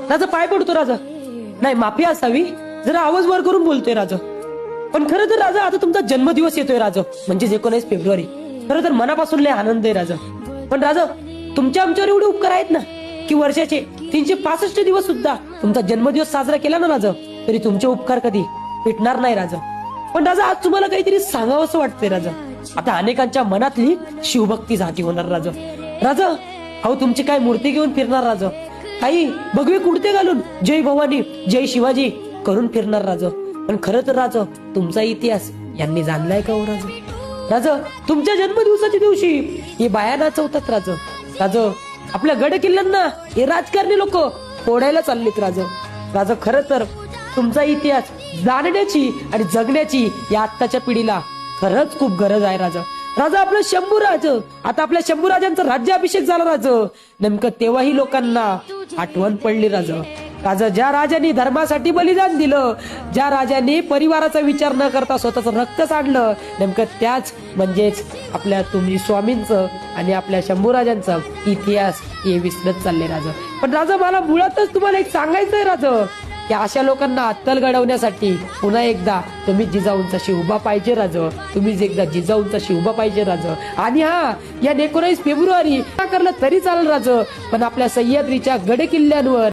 राजा पाय पडतो राजा. नाही माफी असावी, जरा आवाज वर करून बोलतोय राजा. पण खरं तर राजा आता तुमचा जन्मदिवस येतोय राजा, म्हणजे 19 फेब्रुवारी. खरं तर मनापासून लय आनंद आहे राजा. पण राजा तुमच्या आमच्यावर एवढे उपकार आहेत ना की वर्षाचे 365 दिवस सुद्धा तुमचा जन्मदिवस साजरा केला ना राजा, तरी तुमचे उपकार कधी भेटणार नाही राजा. पण राजा आज तुम्हाला काहीतरी सांगावं असं वाटतंय राजा. आता अनेकांच्या मनातली शिवभक्ती जागी होणार राजा. राजा अहो तुमची काय मूर्ती घेऊन फिरणार राजा, काही भगवे कुडते घालून जय भवानी जय शिवाजी करून फिरणार राजा. पण खरं तर राजा तुमचा इतिहास यांनी जाणलाय का हो राजा? राजा तुमच्या जन्मदिवसाच्या दिवशी हे बाया नाचवतात राजा. राजा आपल्या गड किल्ल्यांना हे राजकारणी लोक फोडायला चाललेत राजा. राजा खरं तर तुमचा इतिहास जाणण्याची आणि जगण्याची या आत्ताच्या पिढीला खरंच खूप गरज आहे राजा. राजा आपलं शंभूराज, आता आपल्या शंभूराजांचा राज्याभिषेक झाला राजा. नेमकं तेव्हाही लोकांना आठवण पडली राजा. राजा ज्या राजांनी धर्मासाठी बलिदान दिलं, ज्या राजांनी परिवाराचा विचार न करता स्वतःचं रक्त सांडलं, नेमकं त्याच म्हणजेच आपल्या तुम्ही स्वामींचं आणि आपल्या शंभूराजांचा इतिहास हे विसरत चालले राजा. पण राजा मला मुळातच तुम्हाला एक सांगायचंय राजा की अशा लोकांना अत्तल घडवण्यासाठी पुन्हा एकदा तुम्ही जिजाऊंचाशी उभा पाहिजे राजा. तुम्ही एकदा जिजाऊंचाशी उभा पाहिजे राजा. आणि हा या 19 फेब्रुवारी करलं तरी चालेल राजा, पण आपल्या सह्याद्रीच्या गड किल्ल्यांवर